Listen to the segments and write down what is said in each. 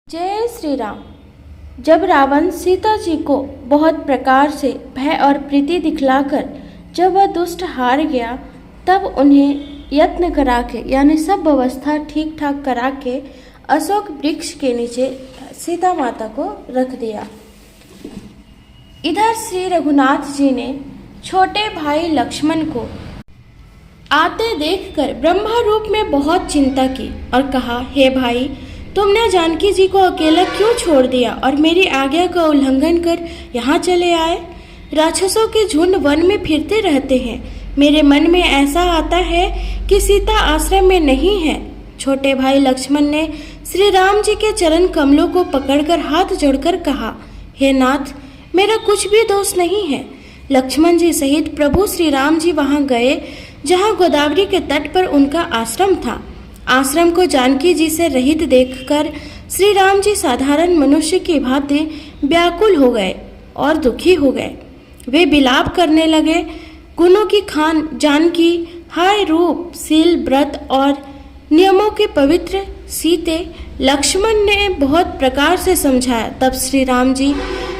जय श्री राम। जब रावण सीता जी को बहुत प्रकार से भय और प्रीति दिखलाकर जब वह दुष्ट हार गया, तब उन्हें यत्न करा के यानी सब व्यवस्था ठीक ठाक करा के अशोक वृक्ष के नीचे सीता माता को रख दिया। इधर श्री रघुनाथ जी ने छोटे भाई लक्ष्मण को आते देखकर ब्रह्मा रूप में बहुत चिंता की और कहा, हे भाई, तुमने जानकी जी को अकेला क्यों छोड़ दिया और मेरी आज्ञा का उल्लंघन कर यहाँ चले आए? राक्षसों के झुंड वन में फिरते रहते हैं। मेरे मन में ऐसा आता है कि सीता आश्रम में नहीं है। छोटे भाई लक्ष्मण ने श्री राम जी के चरण कमलों को पकड़कर हाथ जोड़कर कहा, हे नाथ, मेरा कुछ भी दोष नहीं है। लक्ष्मण जी सहित प्रभु श्री राम जी वहाँ गए जहाँ गोदावरी के तट पर उनका आश्रम था। आश्रम को जानकी जी से रहित देखकर श्री राम जी साधारण मनुष्य की भांति व्याकुल हो गए और दुखी हो गए। वे विलाप करने लगे, गुणों की खान जानकी, हाय रूप, शील, व्रत और नियमों के पवित्र सीते। लक्ष्मण ने बहुत प्रकार से समझाया। तब श्री राम जी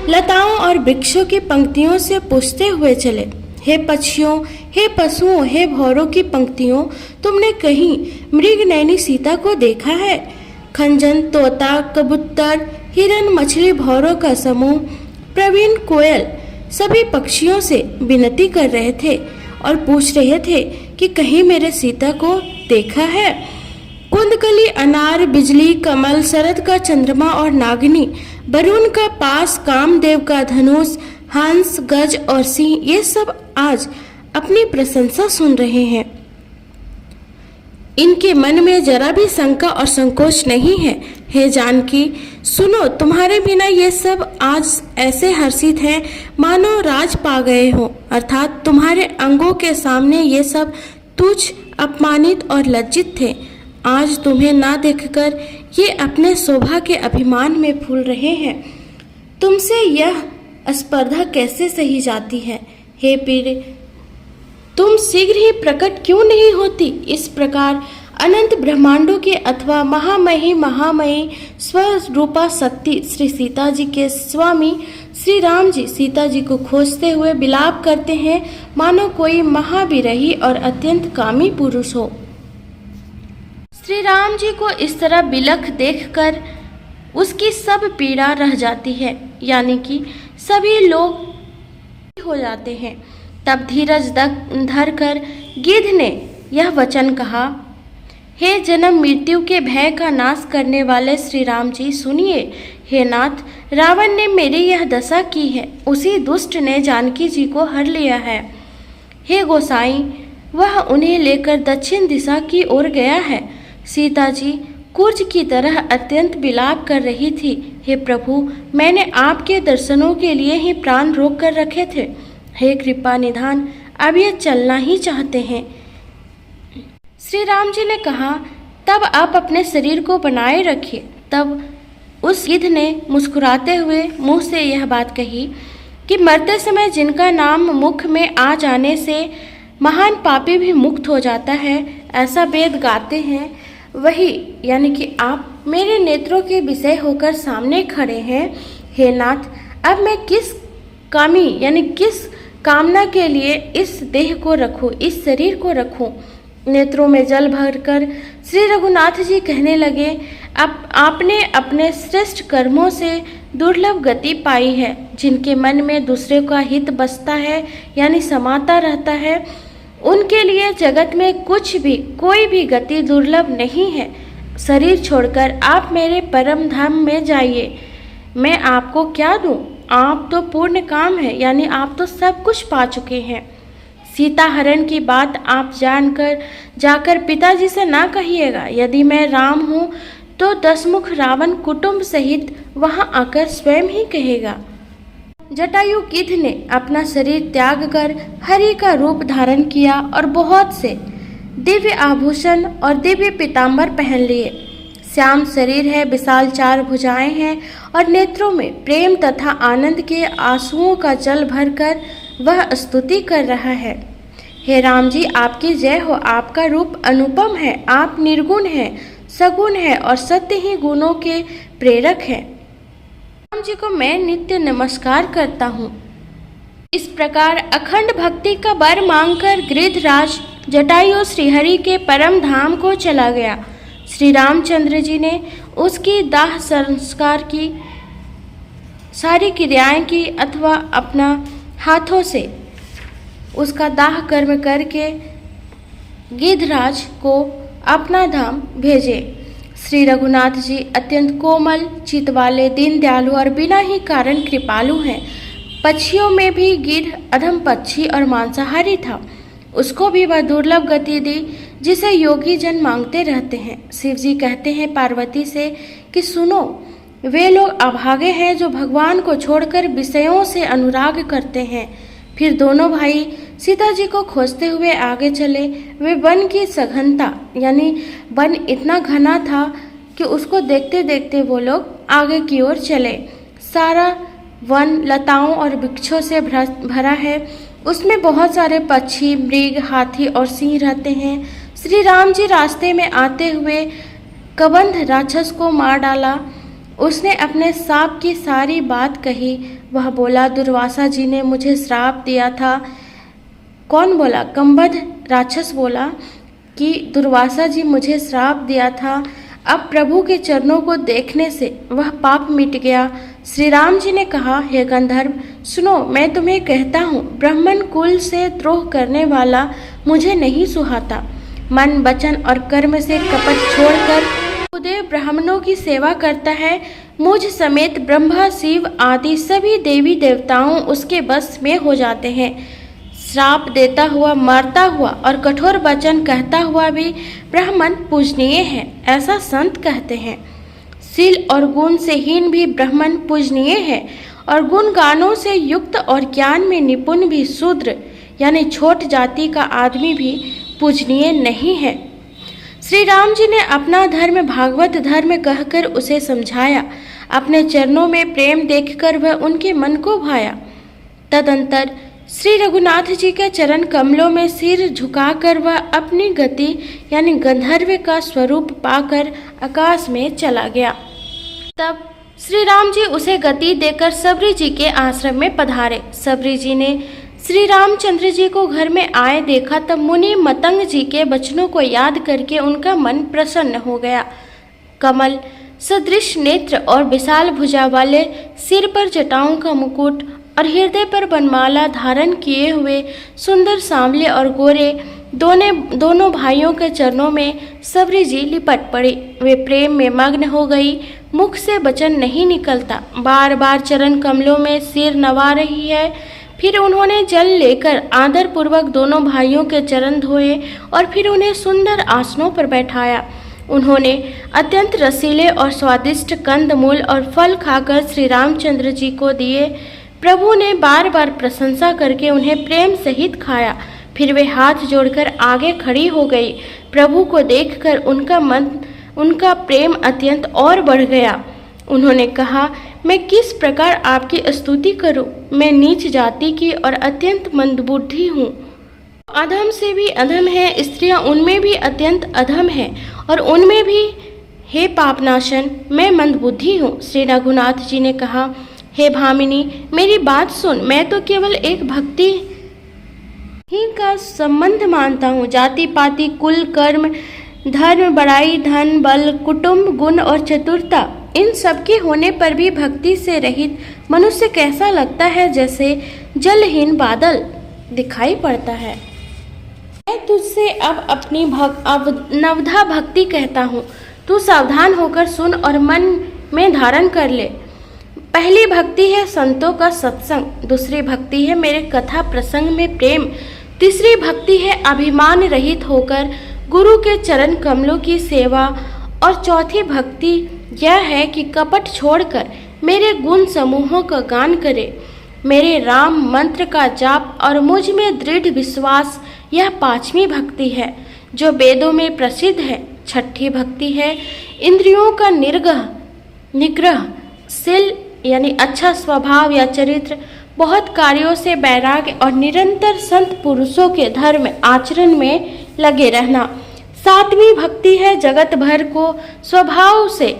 लताओं और वृक्षों की पंक्तियों से पूछते हुए चले, हे पक्षियों, हे पशुओं, हे भौरों की पंक्तियों, तुमने कहीं मृग नैनी सीता को देखा है? खंजन, तोता, कबूतर, हिरन, मछली, भौरों का समूह, प्रवीण, कोयल सभी पक्षियों से विनती कर रहे थे और पूछ रहे थे कि कहीं मेरे सीता को देखा है? कुंदकली, अनार, बिजली, कमल, शरद का चंद्रमा और नागिनी, वरुण का पास, कामदेव का धनुष, हंस, गज और सिंह, ये सब आज अपनी प्रशंसा सुन रहे हैं। इनके मन में जरा भी शंका और संकोच नहीं है। हे जानकी, सुनो, तुम्हारे बिना ये सब आज ऐसे हर्षित हैं मानो राज पा गए हो। अर्थात तुम्हारे अंगों के सामने ये सब तुच्छ, अपमानित और लज्जित थे। आज तुम्हें ना देखकर ये अपने शोभा के अभिमान में फूल रहे हैं। तुमसे यह स्पर्धा कैसे सही जाती है? हे पीर, तुम शीघ्र ही प्रकट क्यों नहीं होती? इस प्रकार अनंत ब्रह्मांडों के अथवा महामयी स्वरूपा शक्ति श्री सीता जी के स्वामी श्री राम जी सीता जी को खोजते हुए विलाप करते हैं मानो कोई महाविरही और अत्यंत कामी पुरुष हो। श्री राम जी को इस तरह बिलख देखकर उसकी सब पीड़ा रह जाती है, यानी कि सभी लोग हो जाते हैं। तब धीरज धर कर गिद्ध ने यह वचन कहा, हे जन्म मृत्यु के भय का नाश करने वाले श्री राम जी, सुनिए। हे नाथ, रावण ने मेरी यह दशा की है, उसी दुष्ट ने जानकी जी को हर लिया है। हे गोसाई, वह उन्हें लेकर दक्षिण दिशा की ओर गया है। सीता जी कुर्ज की तरह अत्यंत विलाप कर रही थी। हे प्रभु, मैंने आपके दर्शनों के लिए ही प्राण रोक कर रखे थे। हे कृपा निधान, अब ये चलना ही चाहते हैं। श्री राम जी ने कहा, तब आप अपने शरीर को बनाए रखिए। तब उस गिद्ध ने मुस्कुराते हुए मुंह से यह बात कही कि मरते समय जिनका नाम मुख में आ जाने से महान पापी भी मुक्त हो जाता है, ऐसा वेद गाते हैं, वही यानी कि आप मेरे नेत्रों के विषय होकर सामने खड़े हैं। हे नाथ, अब मैं किस कामी यानी किस कामना के लिए इस देह को रखूं, इस शरीर को रखूं? नेत्रों में जल भरकर श्री रघुनाथ जी कहने लगे, अब आपने अपने श्रेष्ठ कर्मों से दुर्लभ गति पाई है। जिनके मन में दूसरे का हित बसता है यानी समाता रहता है, उनके लिए जगत में कुछ भी कोई भी गति दुर्लभ नहीं है। शरीर छोड़कर आप मेरे परम धाम में जाइए। मैं आपको क्या दूं? आप तो पूर्ण काम है, यानी आप तो सब कुछ पा चुके हैं। सीता हरण की बात आप जाकर पिताजी से ना कहिएगा। यदि मैं राम हूँ तो दसमुख रावण कुटुंब सहित वहाँ आकर स्वयं ही कहेगा। जटायु गिद्ध ने अपना शरीर त्याग कर हरि का रूप धारण किया और बहुत से दिव्य आभूषण और दिव्य पीताम्बर पहन लिए। श्याम शरीर है, विशाल चार भुजाएं हैं और नेत्रों में प्रेम तथा आनंद के आंसुओं का जल भरकर वह स्तुति कर रहा है। हे राम जी, आपकी जय हो। आपका रूप अनुपम है। आप निर्गुण हैं, सगुण है और सत्य ही गुणों के प्रेरक है। राम जी को मैं नित्य नमस्कार करता हूँ। इस प्रकार अखंड भक्ति का वर मांगकर गिरिधराज जटायु श्रीहरि के परम धाम को चला गया। श्री रामचंद्र जी ने उसकी दाह संस्कार की सारी क्रियाएं की अथवा अपना हाथों से उसका दाह कर्म करके गिरिधराज को अपना धाम भेजे। श्री रघुनाथ जी अत्यंत कोमल चित्त वाले, दीन दयालु और बिना ही कारण कृपालु हैं। पक्षियों में भी गिद्ध अधम पक्षी और मांसाहारी था, उसको भी वह दुर्लभ गति दी जिसे योगी जन मांगते रहते हैं। शिव जी कहते हैं पार्वती से कि सुनो, वे लोग अभागे हैं जो भगवान को छोड़कर विषयों से अनुराग करते हैं। फिर दोनों भाई सीता जी को खोजते हुए आगे चले। वे वन की सघनता यानी वन इतना घना था कि उसको देखते देखते वो लोग आगे की ओर चले। सारा वन लताओं और वृक्षों से भरा है, उसमें बहुत सारे पक्षी, मृग, हाथी और सिंह रहते हैं। श्री राम जी रास्ते में आते हुए कबंध राक्षस को मार डाला। उसने अपने श्राप की सारी बात कही। वह बोला, दुर्वासा जी ने मुझे श्राप दिया था। कौन बोला? कबंध राक्षस बोला कि दुर्वासा जी मुझे श्राप दिया था। अब प्रभु के चरणों को देखने से वह पाप मिट गया। श्री राम जी ने कहा, हे गंधर्व सुनो, मैं तुम्हें कहता हूँ, ब्राह्मण कुल से द्रोह करने वाला मुझे नहीं सुहाता। मन, वचन और कर्म से कपट छोड़कर देव ब्राह्मणों की सेवा करता है। मुझ समेत ब्रह्मा, शिव आदि सभी देवी देवताओं उसके बस में हो जाते हैं। श्राप देता हुआ, मारता हुआ और कठोर वचन कहता हुआ भी ब्राह्मण पूजनीय है, ऐसा संत कहते हैं। शील और गुण से हीन भी ब्राह्मण पूजनीय है और गुण गानों से युक्त और ज्ञान में निपुण भी शूद्र यानी छोट जाति का आदमी भी पूजनीय नहीं है। श्री राम जी ने अपना धर्म भागवत धर्म कहकर उसे समझाया। अपने चरणों में प्रेम देखकर वह उनके मन को भाया। तदंतर श्री रघुनाथ जी के चरण कमलों में सिर झुकाकर वह अपनी गति यानी गंधर्व का स्वरूप पाकर आकाश में चला गया। तब श्री राम जी उसे गति देकर सबरी जी के आश्रम में पधारे। सबरी जी ने श्री रामचंद्र जी को घर में आए देखा तब मुनि मतंग जी के वचनों को याद करके उनका मन प्रसन्न हो गया। कमल सदृश नेत्र और विशाल भुजा वाले, सिर पर जटाओं का मुकुट और हृदय पर बनमाला धारण किए हुए सुंदर सांवले और गोरे दोनों भाइयों के चरणों में सबरी जी लिपट पड़ी। वे प्रेम में मग्न हो गई, मुख से वचन नहीं निकलता, बार बार चरण कमलों में सिर नवा रही है। फिर उन्होंने जल लेकर आदर पूर्वक दोनों भाइयों के चरण धोए और फिर उन्हें सुंदर आसनों पर बैठाया। उन्होंने अत्यंत रसीले और स्वादिष्ट कंदमूल और फल खाकर श्री रामचंद्र जी को दिए। प्रभु ने बार बार प्रशंसा करके उन्हें प्रेम सहित खाया। फिर वे हाथ जोड़कर आगे खड़ी हो गई। प्रभु को देखकर उनका प्रेम अत्यंत और बढ़ गया। उन्होंने कहा, मैं किस प्रकार आपकी स्तुति करूं? मैं नीच जाति की और अत्यंत मंदबुद्धि हूँ। अधम से भी अधम है, स्त्रियां उनमें भी अत्यंत अधम है और उनमें भी हे पापनाशन मैं मंदबुद्धि हूँ। श्री रघुनाथ जी ने कहा, हे भामिनी मेरी बात सुन, मैं तो केवल एक भक्ति ही का संबंध मानता हूँ। जाति पाति, कुल, कर्म, धर्म, बड़ाई, धन, बल, कुटुंब, गुण और चतुरता, इन सब के होने पर भी भक्ति से रहित मनुष्य कैसा लगता है, जैसे जलहीन बादल दिखाई पड़ता है। मैं तुझसे अब अपनी नवधा भक्ति कहता हूँ, तू सावधान होकर सुन और मन में धारण कर ले। पहली भक्ति है संतों का सत्संग, दूसरी भक्ति है मेरे कथा प्रसंग में प्रेम, तीसरी भक्ति है अभिमान रहित होकर गुरु के चरण कमलों की सेवा और चौथी भक्ति यह है कि कपट छोड़कर मेरे गुण समूहों का गान करे, मेरे राम मंत्र का जाप और मुझ में दृढ़ विश्वास, यह पांचवी भक्ति है जो वेदों में प्रसिद्ध है। छठी भक्ति है इंद्रियों का निग्रह, शील यानी अच्छा स्वभाव या चरित्र, बहुत कार्यों से वैराग्य और निरंतर संत पुरुषों के धर्म आचरण में लगे रहना। सातवीं भक्ति है जगत भर को स्वभाव से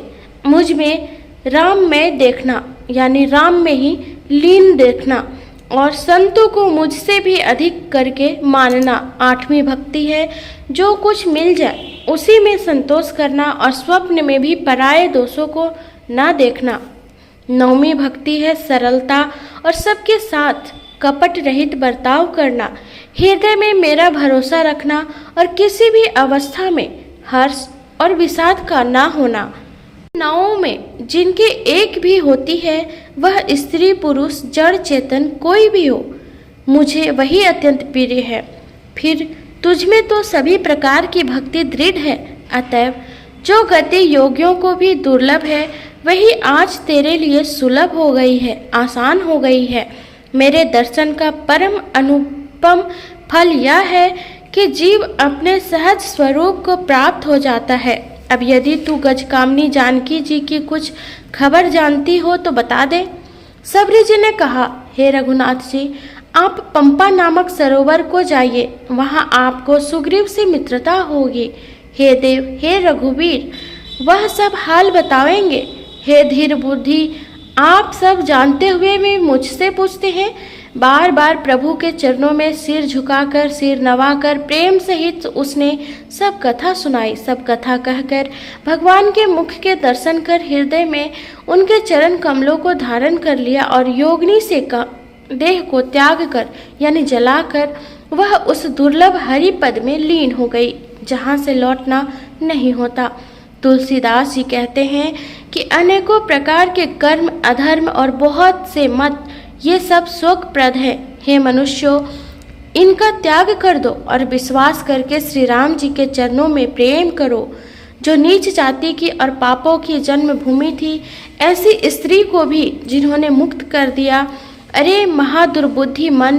मुझ में राम में देखना, यानी राम में ही लीन देखना, और संतों को मुझसे भी अधिक करके मानना 8वीं भक्ति है। जो कुछ मिल जाए उसी में संतोष करना और स्वप्न में भी पराये दोषों को ना देखना। 9वीं भक्ति है सरलता और सबके साथ कपट रहित बर्ताव करना, हृदय में मेरा भरोसा रखना और किसी भी अवस्था में हर्ष और विषाद का ना होना। 9 में जिनकी एक भी होती है, वह स्त्री पुरुष जड़ चेतन कोई भी हो, मुझे वही अत्यंत प्रिय है। फिर तुझमें तो सभी प्रकार की भक्ति दृढ़ है, अतएव जो गति योगियों को भी दुर्लभ है वही आज तेरे लिए सुलभ हो गई है, आसान हो गई है। मेरे दर्शन का परम अनुपम फल यह है कि जीव अपने सहज स्वरूप को प्राप्त हो जाता है। अब यदि तू गजकामनी जानकी जी की कुछ खबर जानती हो तो बता दे। सबरी जी ने कहा, हे रघुनाथ जी, आप पंपा नामक सरोवर को जाइए, वहाँ आपको सुग्रीव से मित्रता होगी। हे देव, हे रघुवीर, वह सब हाल बतावेंगे। हे धीर बुद्धि, आप सब जानते हुए भी मुझसे पूछते हैं। बार बार प्रभु के चरणों में सिर झुकाकर, सिर नवाकर प्रेम सहित उसने सब कथा सुनाई। सब कथा कहकर भगवान के मुख के दर्शन कर हृदय में उनके चरण कमलों को धारण कर लिया और योगिनी से देह को त्याग कर यानी जलाकर वह उस दुर्लभ हरि पद में लीन हो गई, जहाँ से लौटना नहीं होता। तुलसीदास जी कहते हैं कि अनेकों प्रकार के कर्म, अधर्म और बहुत से मत, ये सब शोकप्रद है। हे मनुष्यों, इनका त्याग कर दो और विश्वास करके श्री राम जी के चरणों में प्रेम करो। जो नीच जाति की और पापों की जन्मभूमि थी, ऐसी स्त्री को भी जिन्होंने मुक्त कर दिया। अरे महादुर्बुद्धि मन,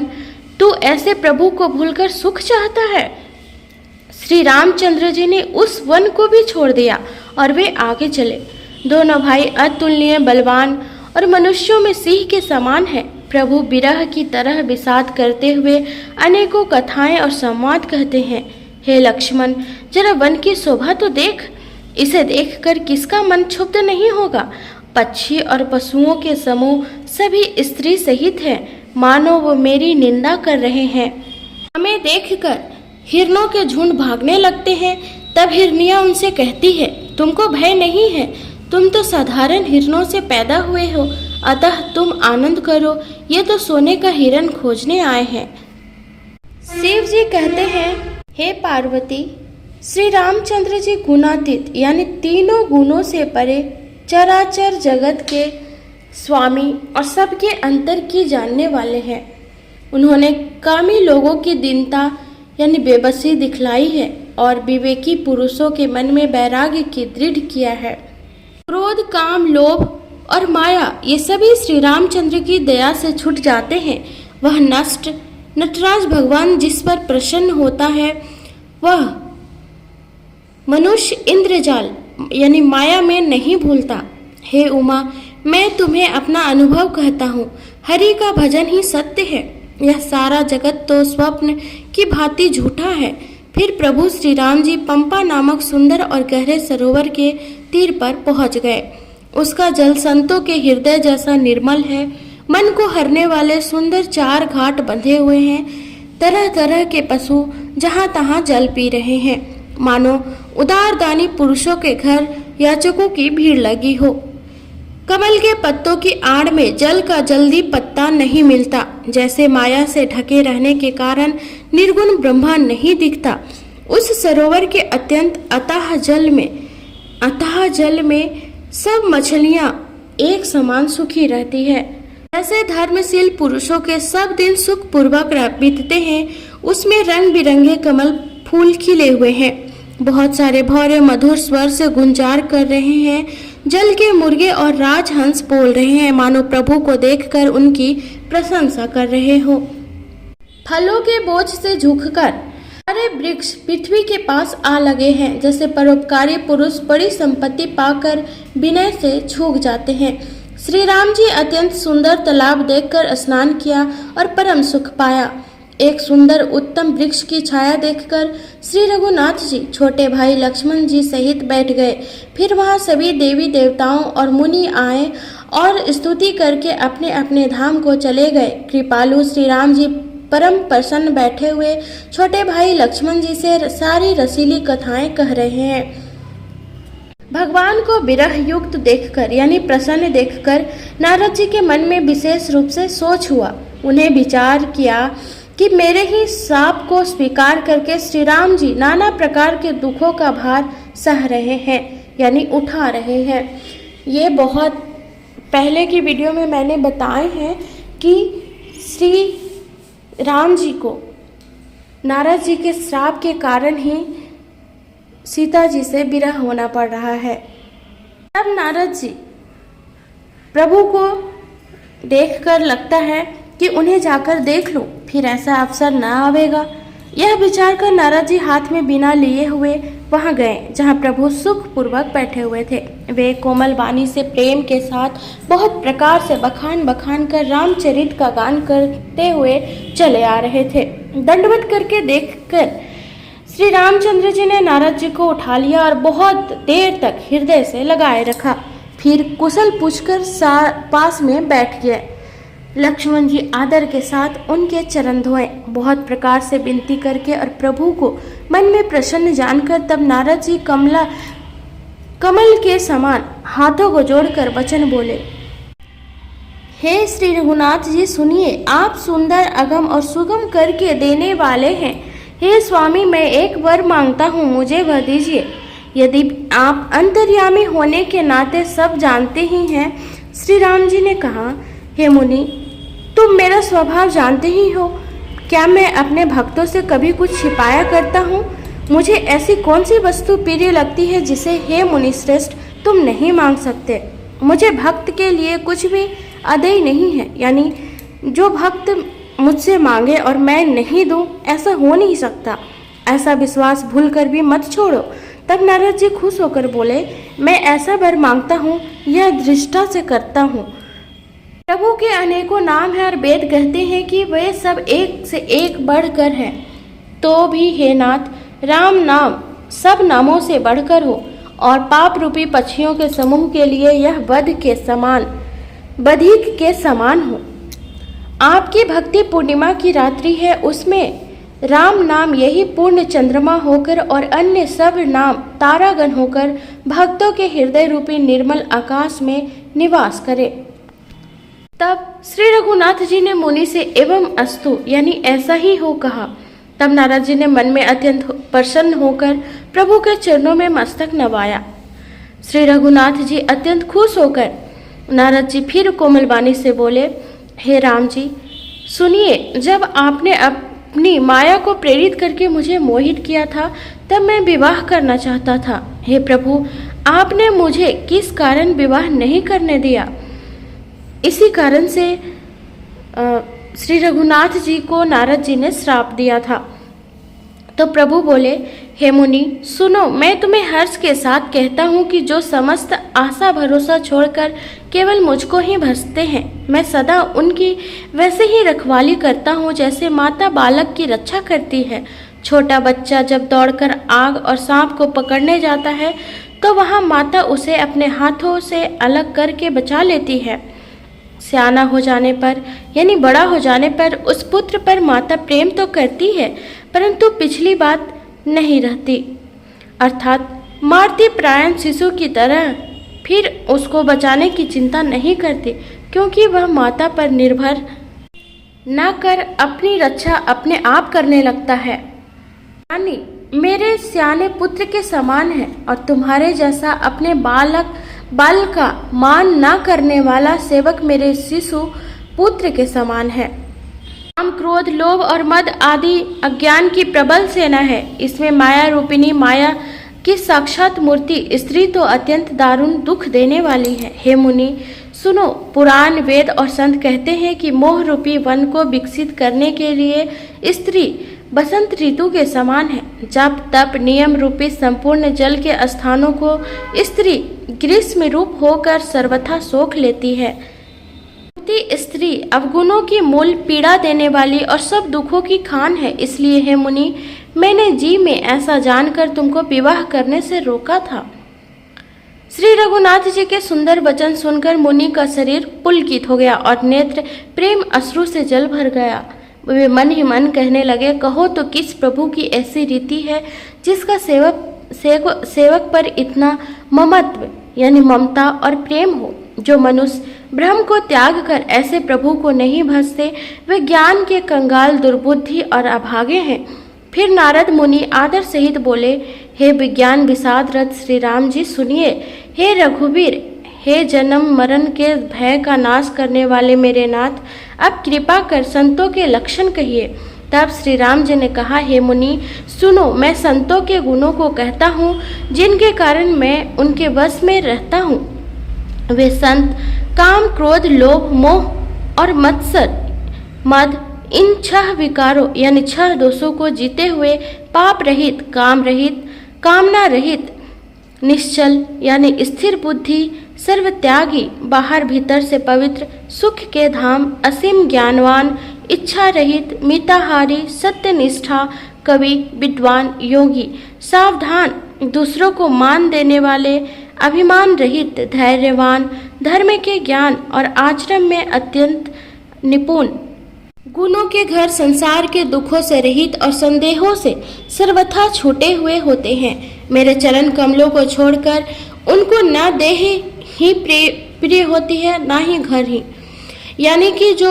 तू ऐसे प्रभु को भूलकर सुख चाहता है। श्री रामचंद्र जी ने उस वन को भी छोड़ दिया और वे आगे चले। दोनों भाई अतुलनीय बलवान और मनुष्यों में सिंह के समान है। प्रभु विरह की तरह विषाद करते हुए अनेकों कथाएं और संवाद कहते हैं। हे लक्ष्मण, जरा वन की शोभा तो देख, इसे देखकर किसका मन क्षुब्ध नहीं होगा। पक्षी और पशुओं के समूह सभी स्त्री सहित हैं, मानो वो मेरी निंदा कर रहे हैं। हमें देखकर हिरणों के झुंड भागने लगते हैं। तब हिरनियां उनसे कहती है, तुमको भय नहीं है, तुम तो साधारण हिरणों से पैदा हुए हो, अतः तुम आनंद करो, ये तो सोने का हिरण खोजने आए हैं। शिव जी कहते हैं, हे पार्वती, श्री रामचंद्र जी गुणातीत यानी तीनों गुणों से परे चराचर जगत के स्वामी और सबके अंतर की जानने वाले हैं। उन्होंने कामी लोगों की दीनता यानी बेबसी दिखलाई है और विवेकी पुरुषों के मन में वैराग्य की दृढ़ किया है। क्रोध, काम, लोभ और माया ये सभी श्री रामचंद्र की दया से छूट जाते हैं। वह नष्ट नटराज भगवान जिस पर प्रसन्न होता है, वह मनुष्य इंद्रजाल यानी माया में नहीं भूलता। हे उमा, मैं तुम्हें अपना अनुभव कहता हूँ, हरि का भजन ही सत्य है। यह सारा जगत तो स्वप्न की भांति झूठा है। फिर प्रभु श्री राम जी पंपा नामक सुंदर और गहरे सरोवर के तीर पर पहुंच गए। उसका जल संतों के हृदय जैसा निर्मल है। मन को हरने वाले सुंदर 4 घाट बंधे हुए हैं। तरह तरह के पशु जहाँ तहाँ जल पी रहे हैं, मानो उदार दानी पुरुषों के घर याचकों की भीड़ लगी हो। कमल के पत्तों की आड़ में जल का जल्दी पत्ता नहीं मिलता। जैसे माया से ढके रहने के कारण निर्गुण ब्रह्मा नहीं दिखता, उस सरोवर के अत्यंत अथाह जल में सब मछलियां एक समान सुखी रहती है। ऐसे धर्मशील पुरुषों के सब दिन सुख पूर्वक बीतते हैं। उसमें रंग बिरंगे कमल फूल खिले हुए हैं। बहुत सारे भौरे मधुर स्वर से गुंजार कर रहे हैं। जल के मुर्गे और राजहंस बोल रहे हैं, मानो प्रभु को देखकर उनकी प्रशंसा कर रहे हो। फलों के बोझ से झुककर सारे वृक्ष पृथ्वी के पास आ लगे हैं। जैसे परोपकारी पुरुष बड़ी संपत्ति पाकर विनय से झुक जाते हैं। श्री राम जी अत्यंत सुंदर तालाब देखकर स्नान किया और परम सुख पाया। एक सुंदर उत्तम वृक्ष की छाया देखकर श्री रघुनाथ जी छोटे भाई लक्ष्मण जी सहित बैठ गए। फिर वहां सभी देवी देवताओं और मुनि आए और स्तुति करके अपने अपने धाम को चले गए। कृपालु श्री राम जी परम प्रसन्न बैठे हुए छोटे भाई लक्ष्मण जी से सारी रसीली कथाएं कह रहे हैं। भगवान को विरह युक्त देखकर यानी प्रसन्न देखकर नारद जी के मन में विशेष रूप से सोच हुआ। उन्हें विचार किया कि मेरे ही शाप को स्वीकार करके श्री राम जी नाना प्रकार के दुखों का भार सह रहे हैं यानी उठा रहे हैं। ये बहुत पहले की वीडियो में मैंने बताए हैं कि श्री राम जी को नारद जी के श्राप के कारण ही सीता जी से विरह होना पड़ रहा है। तब नारद जी प्रभु को देखकर लगता है कि उन्हें जाकर देख लूं, फिर ऐसा अवसर न आवेगा। यह विचार कर नारद जी हाथ में बीना लिए हुए वहां गए जहां प्रभु सुख पूर्वक बैठे हुए थे। वे कोमल वाणी से प्रेम के साथ बहुत प्रकार से बखान बखान कर रामचरित का गान करते हुए चले आ रहे थे। दंडवत करके देखकर श्री रामचंद्र जी ने नारद जी को उठा लिया और बहुत देर तक हृदय से लगाए रखा। फिर कुशल पूछकर पास में बैठ गए। लक्ष्मण जी आदर के साथ उनके चरण धोए, बहुत प्रकार से विनती करके और प्रभु को मन में प्रसन्न जानकर तब नारद जी कमल के समान हाथों को जोड़कर वचन बोले, हे श्री रघुनाथ जी सुनिए, आप सुंदर अगम और सुगम करके देने वाले हैं। हे स्वामी, मैं एक वर मांगता हूँ, मुझे वह दीजिए। यदि आप अंतर्यामी होने के नाते सब जानते ही हैं। श्री राम जी ने कहा, हे मुनि, तुम मेरा स्वभाव जानते ही हो। क्या मैं अपने भक्तों से कभी कुछ छिपाया करता हूँ? मुझे ऐसी कौन सी वस्तु प्रिय लगती है जिसे हे मुनि श्रेष्ठ तुम नहीं मांग सकते। मुझे भक्त के लिए कुछ भी अदेय नहीं है, यानी जो भक्त मुझसे मांगे और मैं नहीं दूं, ऐसा हो नहीं सकता। ऐसा विश्वास भूल कर भी मत छोड़ो। तब नारद जी खुश होकर बोले, मैं ऐसा वर मांगता हूँ, यह दृष्टा से करता हूँ। प्रभु के अनेकों नाम हैं और वेद कहते हैं कि वे सब एक से एक बढ़कर हैं। तो भी हे नाथ, राम नाम सब नामों से बढ़कर हो और पाप रूपी पक्षियों के समूह के लिए यह बधिक के समान हो। आपकी भक्ति पूर्णिमा की रात्रि है, उसमें राम नाम यही पूर्ण चंद्रमा होकर और अन्य सब नाम तारागण होकर भक्तों के हृदय रूपी निर्मल आकाश में निवास करे। तब श्री रघुनाथ जी ने मुनि से एवं अस्तु यानी ऐसा ही हो कहा। तब नारद जी ने मन में अत्यंत प्रसन्न होकर प्रभु के चरणों में मस्तक नवाया। श्री रघुनाथ जी अत्यंत खुश होकर नारद जी फिर कोमल वाणी से बोले, हे राम जी सुनिए, जब आपने अपनी माया को प्रेरित करके मुझे मोहित किया था तब मैं विवाह करना चाहता था। हे प्रभु, आपने मुझे किस कारण विवाह नहीं करने दिया? इसी कारण से श्री रघुनाथ जी को नारद जी ने श्राप दिया था। तो प्रभु बोले, हे मुनि सुनो, मैं तुम्हें हर्ष के साथ कहता हूँ कि जो समस्त आशा भरोसा छोड़कर केवल मुझको ही भजते हैं, मैं सदा उनकी वैसे ही रखवाली करता हूँ जैसे माता बालक की रक्षा करती है। छोटा बच्चा जब दौड़कर आग और सांप को पकड़ने जाता है तो वहाँ माता उसे अपने हाथों से अलग करके बचा लेती है। सियाना हो जाने पर यानी बड़ा हो जाने पर उस पुत्र पर माता प्रेम तो करती है परंतु पिछली बात नहीं रहती, अर्थात मारती प्रायण शिशु की तरह फिर उसको बचाने की चिंता नहीं करती, क्योंकि वह माता पर निर्भर न कर अपनी रक्षा अपने आप करने लगता है। यानी मेरे सियाने पुत्र के समान है और तुम्हारे जैसा अपने बाल का मान न करने वाला सेवक मेरे शिशु पुत्र के समान है। काम, क्रोध, लोभ और मद आदि अज्ञान की प्रबल सेना है। इसमें माया रूपिणी माया की साक्षात मूर्ति स्त्री तो अत्यंत दारुण दुख देने वाली है। हे मुनि सुनो, पुराण वेद और संत कहते हैं कि मोह रूपी वन को विकसित करने के लिए स्त्री बसंत ऋतु के समान है। जप तप नियम रूपी संपूर्ण जल के स्थानों को स्त्री ग्रीष्म रूप होकर सर्वथा सोख लेती है। युवती स्त्री अवगुणों की मूल, पीड़ा देने वाली और सब दुखों की खान है। इसलिए हे मुनि, मैंने जी में ऐसा जानकर तुमको विवाह करने से रोका था। श्री रघुनाथ जी के सुंदर वचन सुनकर मुनि का शरीर पुलकित हो गया और नेत्र प्रेम अश्रु से जल भर गया। वे मन ही मन कहने लगे, कहो तो किस प्रभु की ऐसी रीति है जिसका सेवक पर इतना ममत्व यानी ममता और प्रेम हो। जो मनुष्य ब्रह्म को त्याग कर ऐसे प्रभु को नहीं भजते वे ज्ञान के कंगाल, दुर्बुद्धि और अभागे हैं। फिर नारद मुनि आदर सहित बोले, हे विज्ञान विषाद रथ श्री राम जी सुनिए। हे रघुवीर, हे जन्म मरण के भय का नाश करने वाले मेरे नाथ, अब कृपा कर संतों के लक्षण कहिए। तब श्री राम जी ने कहा, हे मुनि सुनो, मैं संतों के गुणों को कहता हूँ जिनके कारण मैं उनके वश में रहता हूँ। वे संत काम, क्रोध, लोभ, मोह और मत्सर, मद, इन 6 विकारों यानी 6 दोषों को जीते हुए पाप रहित, काम रहित, कामना रहित, निश्चल यानी स्थिर बुद्धि, सर्वत्यागी, बाहर भीतर से पवित्र, सुख के धाम, असीम ज्ञानवान, इच्छा रहित, मिताहारी, सत्यनिष्ठा, कवि, विद्वान, योगी, सावधान, दूसरों को मान देने वाले, अभिमान रहित, धैर्यवान, धर्म के ज्ञान और आचरण में अत्यंत निपुण, गुणों के घर, संसार के दुखों से रहित और संदेहों से सर्वथा छूटे हुए होते हैं। मेरे चरण कमलों को छोड़कर उनको न देह ही प्रिय होती है न ही घर ही। यानी कि जो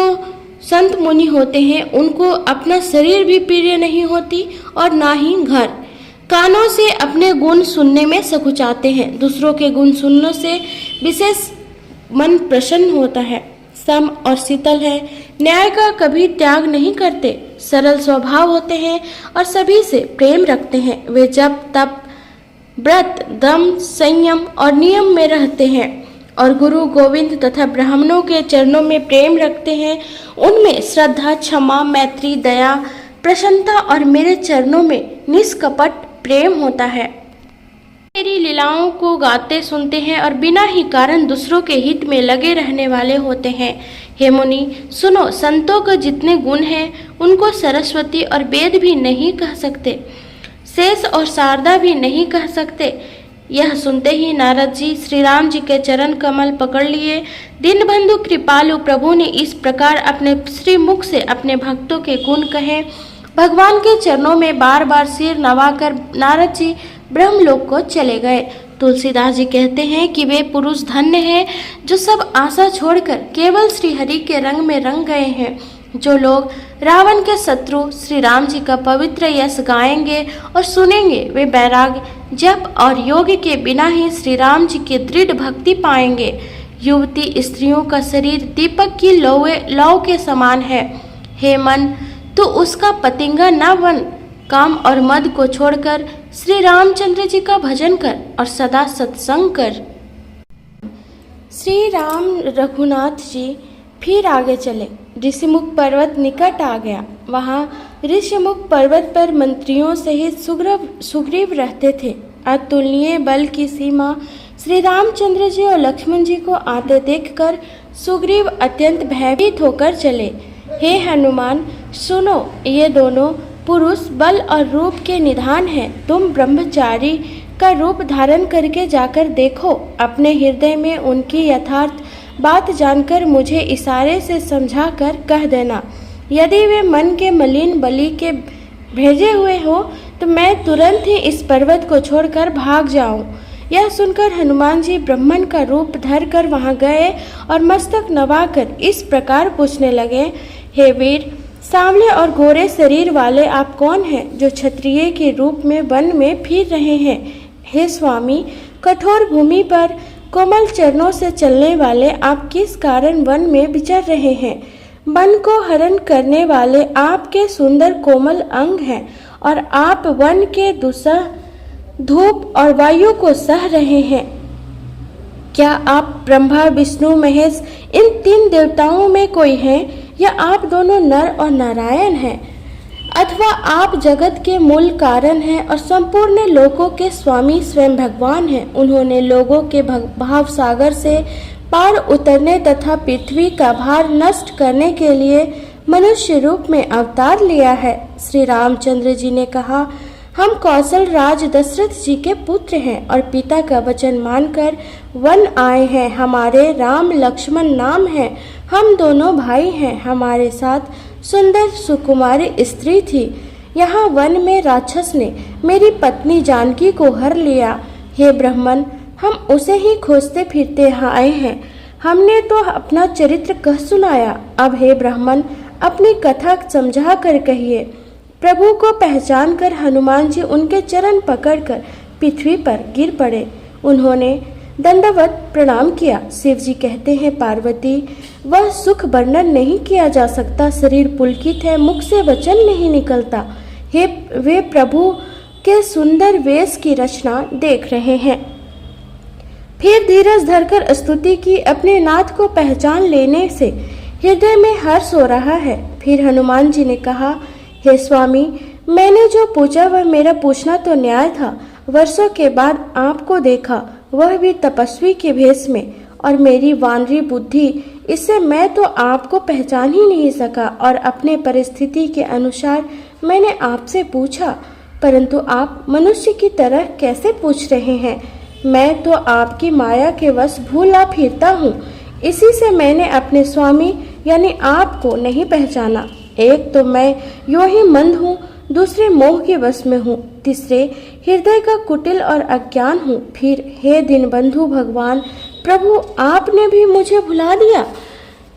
संत मुनि होते हैं उनको अपना शरीर भी प्रिय नहीं होती और ना ही घर। कानों से अपने गुण सुनने में सकुचाते हैं, दूसरों के गुण सुनने से विशेष मन प्रसन्न होता है, सम और शीतल है, न्याय का कभी त्याग नहीं करते, सरल स्वभाव होते हैं और सभी से प्रेम रखते हैं। वे जब तप, व्रत, दम, संयम और नियम में रहते हैं और गुरु गोविंद तथा ब्राह्मणों के चरणों में प्रेम रखते हैं। उनमें श्रद्धा, क्षमा, मैत्री, दया, प्रसन्नता और मेरे चरणों में निष्कपट प्रेम होता है। मेरी लीलाओं को गाते सुनते हैं और बिना ही कारण दूसरों के हित में लगे रहने वाले होते हैं। हे मुनि सुनो, संतों के जितने गुण हैं उनको सरस्वती और वेद भी नहीं कह सकते, शेष और शारदा भी नहीं कह सकते। यह सुनते ही नारद जी श्री राम जी के चरण कमल पकड़ लिए। दीनबंधु कृपालु प्रभु ने इस प्रकार अपने श्रीमुख से अपने भक्तों के गुण कहे। भगवान के चरणों में बार बार सिर नवाकर नारद जी ब्रह्मलोक को चले गए। तुलसीदास जी कहते हैं कि वे पुरुष धन्य हैं जो सब आशा छोड़कर केवल श्री हरि के रंग में रंग गए हैं। जो लोग रावण के शत्रु श्री राम जी का पवित्र यश गाएंगे और सुनेंगे वे वैराग्य, जप और योग के बिना ही श्री राम जी की दृढ़ भक्ति पाएंगे। युवती स्त्रियों का शरीर दीपक की लौ के समान है। हे मन, तो उसका पतिंगा न बन, काम और मद को छोड़कर श्री रामचंद्र जी का भजन कर और सदा सत्संग कर। श्री राम रघुनाथ जी फिर आगे चले। ऋषिमुख पर्वत निकट आ गया। वहाँ ऋषिमुख पर्वत पर मंत्रियों सहित सुग्रीव रहते थे। अतुलनीय बल की सीमा श्री रामचंद्र जी और लक्ष्मण जी को आते देखकर सुग्रीव अत्यंत भयभीत होकर चले। हे हनुमान सुनो, ये दोनों पुरुष बल और रूप के निधान हैं। तुम ब्रह्मचारी का रूप धारण करके जाकर देखो। अपने हृदय में उनकी यथार्थ बात जानकर मुझे इशारे से समझाकर कह देना। यदि वे मन के मलिन बलि के भेजे हुए हो तो मैं तुरंत ही इस पर्वत को छोड़कर भाग जाऊं। यह सुनकर हनुमान जी ब्राह्मण का रूप धर कर वहां गए और मस्तक नवाकर इस प्रकार पूछने लगे, हे वीर, सांवले और गोरे शरीर वाले आप कौन हैं जो क्षत्रिय के रूप में वन में फिर रहे हैं? हे स्वामी, कठोर भूमि पर कोमल चरणों से चलने वाले आप किस कारण वन में विचर रहे हैं? वन को हरण करने वाले आपके सुंदर कोमल अंग हैं और आप वन के दुस्सह धूप और वायु को सह रहे हैं। क्या आप ब्रह्मा, विष्णु, महेश इन 3 देवताओं में कोई हैं या आप दोनों नर और नारायण हैं? अथवा आप जगत के मूल कारण हैं और संपूर्ण लोकों के स्वामी स्वयं भगवान हैं। उन्होंने लोगों के भाव सागर से पार उतरने तथा पृथ्वी का भार नष्ट करने के लिए मनुष्य रूप में अवतार लिया है। श्री रामचंद्र जी ने कहा, हम कौशल राज दशरथ जी के पुत्र हैं और पिता का वचन मानकर वन आए हैं। हमारे राम लक्ष्मण नाम है, हम दोनों भाई हैं। हमारे साथ सुंदर सुकुमारी स्त्री थी। यहाँ वन में राक्षस ने मेरी पत्नी जानकी को हर लिया। हे ब्राह्मण, हम उसे ही खोजते फिरते यहाँ आए हैं। हमने तो अपना चरित्र कह सुनाया, अब हे ब्राह्मण अपनी कथा समझा कर कहिए। प्रभु को पहचान कर हनुमान जी उनके चरण पकड़कर पृथ्वी पर गिर पड़े। उन्होंने दंडवत प्रणाम किया। शिव जी कहते हैं, पार्वती, वह सुख वर्णन नहीं किया जा सकता। शरीर पुलकित है, मुख से वचन नहीं निकलता। हे वे प्रभु के सुंदर वेश की रचना देख रहे हैं। फिर धीरज धरकर स्तुति की। अपने नाथ को पहचान लेने से हृदय में हर्ष हो रहा है। फिर हनुमान जी ने कहा, हे स्वामी, मैंने जो पूछा वह मेरा पूछना तो न्याय था। वर्षों के बाद आपको देखा, वह भी तपस्वी के भेष में, और मेरी वानरी बुद्धि, इससे मैं तो आपको पहचान ही नहीं सका और अपने परिस्थिति के अनुसार मैंने आपसे पूछा, परंतु आप मनुष्य की तरह कैसे पूछ रहे हैं? मैं तो आपकी माया के वश भूला फिरता हूँ। इसी से मैंने अपने स्वामी यानी आपको नहीं पहचाना। एक तो मैं यूं ही मंद हूँ, दूसरे मोह के वश में हूँ, तीसरे हृदय का कुटिल और अज्ञान हूँ। फिर हे दीन बंधु भगवान प्रभु, आपने भी मुझे भुला दिया।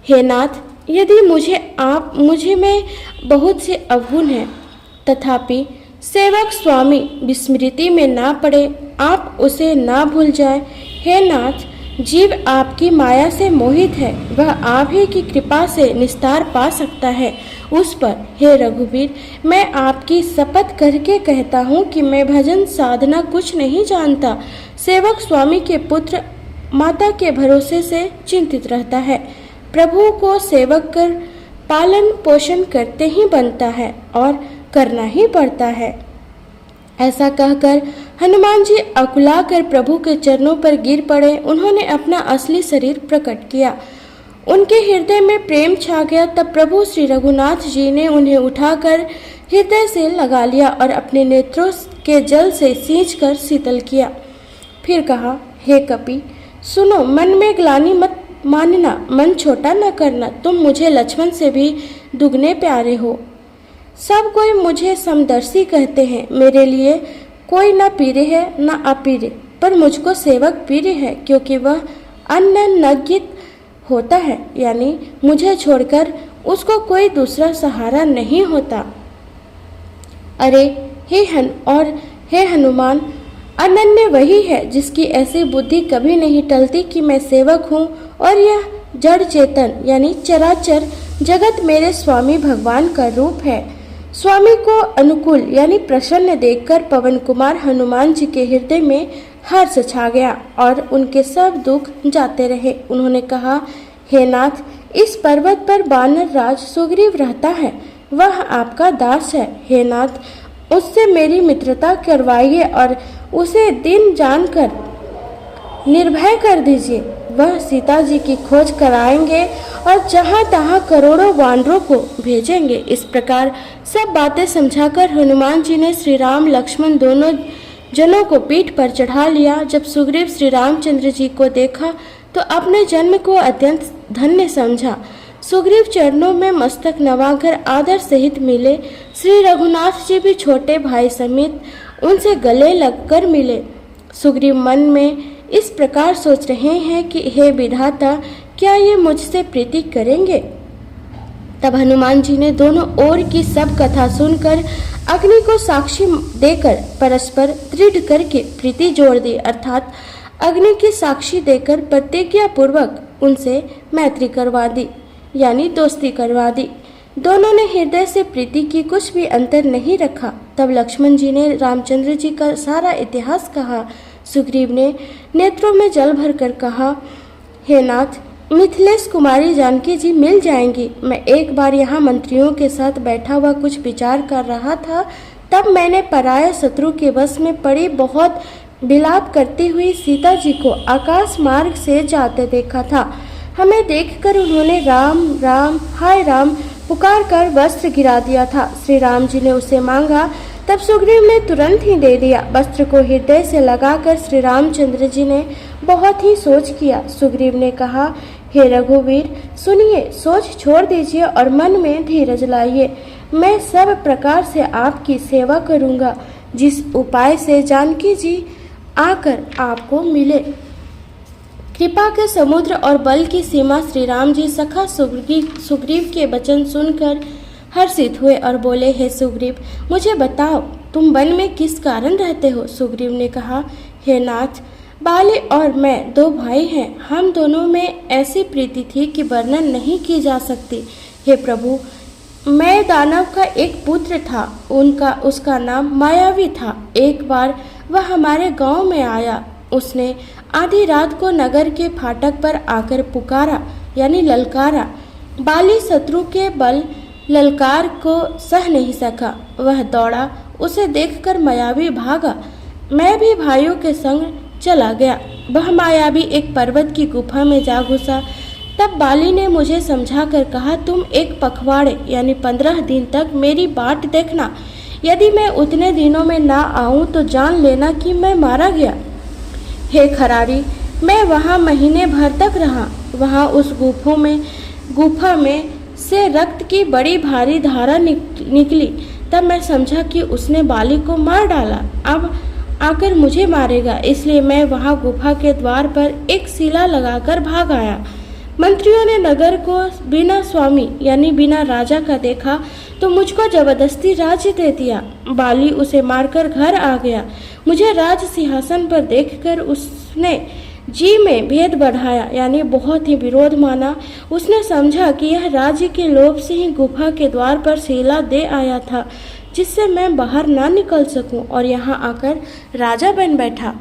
हे नाथ, यदि मुझे में बहुत से अवगुण हैं, तथापि सेवक स्वामी विस्मृति में ना पड़े, आप उसे ना भूल जाए। हे नाथ, जीव आपकी माया से मोहित है, वह आप ही की कृपा से निस्तार पा सकता है उस पर। हे रघुवीर, मैं आपकी शपथ करके कहता हूँ कि मैं भजन साधना कुछ नहीं जानता। सेवक स्वामी के पुत्र माता के भरोसे से चिंतित रहता है। प्रभु को सेवक कर पालन पोषण करते ही बनता है और करना ही पड़ता है। ऐसा कहकर हनुमान जी अकुला कर प्रभु के चरणों पर गिर पड़े। उन्होंने अपना असली शरीर प्रकट किया। उनके हृदय में प्रेम छा गया। तब प्रभु श्री रघुनाथ जी ने उन्हें उठाकर हृदय से लगा लिया और अपने नेत्रों के जल से सींचकर शीतल किया। फिर कहा, हे कपि, सुनो, मन में ग्लानि मत मानना, मन छोटा न करना। तुम मुझे लक्ष्मण से भी दुगने प्यारे हो। सब कोई मुझे समदर्शी कहते हैं। मेरे लिए कोई न पीरे है न अपीरे, पर मुझको सेवक पीरे है, क्योंकि वह अनन्नगित होता है, यानी मुझे छोड़कर उसको कोई दूसरा सहारा नहीं होता। अरे हे हनुमान, अनन्य वही है जिसकी ऐसी बुद्धि कभी नहीं टलती कि मैं सेवक हूँ और यह जड़ चेतन यानी चराचर जगत मेरे स्वामी भगवान का रूप है। स्वामी को अनुकूल यानी प्रसन्न देखकर पवन कुमार हनुमान जी के हृदय में हर्ष छा गया और उनके सब दुख जाते रहे। उन्होंने कहा, हे नाथ, इस पर्वत पर वानर राज सुग्रीव रहता है, वह आपका दास है। हे नाथ, उससे मेरी मित्रता करवाइए और उसे दिन जानकर निर्भय कर दीजिए। वह सीता जी की खोज कराएंगे और जहाँ तहाँ करोड़ों वानरों को भेजेंगे। इस प्रकार सब बातें समझाकर हनुमान जी ने श्री राम लक्ष्मण दोनों जनों को पीठ पर चढ़ा लिया। जब सुग्रीव श्री रामचंद्र जी को देखा तो अपने जन्म को अत्यंत धन्य समझा। सुग्रीव चरणों में मस्तक नवाकर आदर सहित मिले। श्री रघुनाथ जी भी छोटे भाई समेत उनसे गले लगकर मिले। सुग्रीव मन में इस प्रकार सोच रहे हैं कि हे विधाता, क्या ये मुझसे प्रीति करेंगे? तब हनुमान जी ने दोनों ओर की सब कथा सुनकर अग्नि को साक्षी देकर परस्पर दृढ़ करके प्रीति जोड़ दी, अर्थात अग्नि की साक्षी देकर प्रतिज्ञा पूर्वक उनसे मैत्री करवा दी, यानी दोस्ती करवा दी। दोनों ने हृदय से प्रीति की कुछ भी अंतर नहीं रखा। तब लक्ष्मण जी ने रामचंद्र जी का सारा इतिहास कहा। सुग्रीव ने नेत्रों में जल भरकर कहा, हे नाथ, मिथिलेश कुमारी जानकी जी मिल जाएंगी। मैं एक बार यहाँ मंत्रियों के साथ बैठा हुआ कुछ विचार कर रहा था, तब मैंने पराया शत्रु के वश में पड़ी बहुत विलाप करती हुई सीता जी को आकाश मार्ग से जाते देखा था। हमें देखकर उन्होंने राम राम हाय राम पुकार कर वस्त्र गिरा दिया था। श्री राम जी ने उसे मांगा, तब सुग्रीव ने तुरंत ही दे दिया। वस्त्र को हृदय से लगाकर श्री रामचंद्र जी ने बहुत ही सोच किया। सुग्रीव ने कहा, हे रघुवीर सुनिए, सोच छोड़ दीजिए और मन में धीरज लाइए। मैं सब प्रकार से आपकी सेवा करूंगा, जिस उपाय से जानकी जी आकर आपको मिले। कृपा के समुद्र और बल की सीमा श्री राम जी सखा सुग्रीव के वचन सुनकर हर्षित हुए और बोले, हे सुग्रीव मुझे बताओ, तुम वन में किस कारण रहते हो? सुग्रीव ने कहा, हे नाथ, बाली और मैं दो भाई हैं। हम दोनों में ऐसी प्रीति थी कि वर्णन नहीं की जा सकती। हे प्रभु, मैं दानव का एक पुत्र था, उसका नाम मायावी था। एक बार वह हमारे गांव में आया। उसने आधी रात को नगर के फाटक पर आकर पुकारा यानी ललकारा। बाली शत्रु के बल ललकार को सह नहीं सका, वह दौड़ा। उसे देखकर मायावी भागा। मैं भी भाइयों के संग चला गया। वह मायावी एक पर्वत की गुफा में जा घुसा। तब बाली ने मुझे समझाकर कहा, तुम एक पखवाड़े यानी 15 दिन तक मेरी बाट देखना। यदि मैं उतने दिनों में ना आऊं तो जान लेना कि मैं मारा गया। हे खरारी, मैं वहाँ महीने भर तक रहा। वहाँ उस गुफा में से रक्त की बड़ी भारी धारा निकली। तब मैं समझा कि उसने बाली को मार डाला, अब आकर मुझे मारेगा। इसलिए मैं वहाँ गुफा के द्वार पर एक शिला लगाकर भाग आया। मंत्रियों ने नगर को बिना स्वामी यानी बिना राजा का देखा तो मुझको जबरदस्ती राज्य दे दिया। बाली उसे मारकर घर आ गया। मुझे राज सिंहासन पर देखकर उसने जी में भेद बढ़ाया यानी बहुत ही विरोध माना। उसने समझा कि यह राज्य के लोभ से ही गुफा के द्वार पर शिला दे आया था, जिससे मैं बाहर ना निकल सकूं, और यहाँ आकर राजा बन बैठा।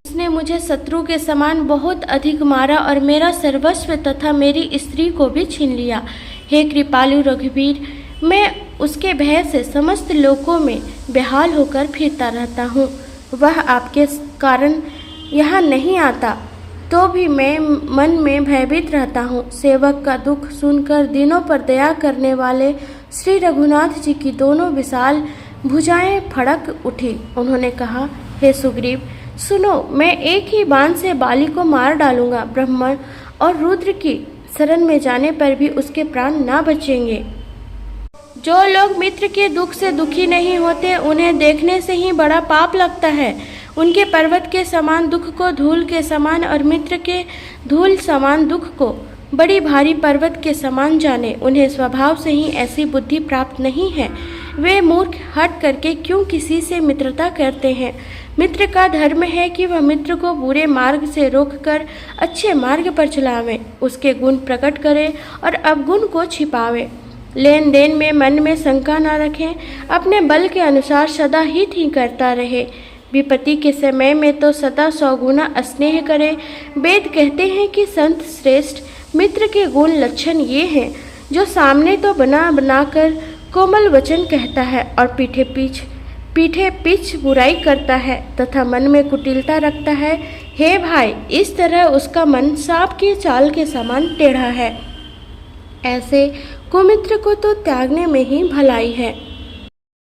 उसने मुझे शत्रु के समान बहुत अधिक मारा और मेरा सर्वस्व तथा मेरी स्त्री को भी छीन लिया। हे कृपालु रघुवीर, मैं उसके भय से समस्त लोकों में बेहाल होकर फिरता रहता हूँ। वह आपके कारण यहाँ नहीं आता तो भी मैं मन में भयभीत रहता हूँ। सेवक का दुख सुनकर दिनों पर दया करने वाले श्री रघुनाथ जी की दोनों विशाल भुजाएं फड़क उठी। उन्होंने कहा, हे सुग्रीव सुनो, मैं एक ही बाण से बाली को मार डालूंगा। ब्रह्मा और रुद्र की शरण में जाने पर भी उसके प्राण ना बचेंगे। जो लोग मित्र के दुख से दुखी नहीं होते, उन्हें देखने से ही बड़ा पाप लगता है। उनके पर्वत के समान दुख को धूल के समान और मित्र के धूल समान दुख को बड़ी भारी पर्वत के समान जाने। उन्हें स्वभाव से ही ऐसी बुद्धि प्राप्त नहीं है। वे मूर्ख हट करके क्यों किसी से मित्रता करते हैं? मित्र का धर्म है कि वह मित्र को बुरे मार्ग से रोककर अच्छे मार्ग पर चलावे, उसके गुण प्रकट करे और अवगुण को छिपावे। लेन देन में मन में शंका न रखें, अपने बल के अनुसार सदा हित ही करता रहे। विपत्ति के समय में तो सदा 100 गुना स्नेह करे। वेद कहते हैं कि संत श्रेष्ठ मित्र के गुण लक्षण ये हैं, जो सामने तो बना कर कोमल वचन कहता है और पीठे पीछ बुराई करता है तथा मन में कुटिलता रखता है। हे भाई, इस तरह उसका मन सांप की चाल के समान टेढ़ा है। ऐसे कुमित्र को तो त्यागने में ही भलाई है।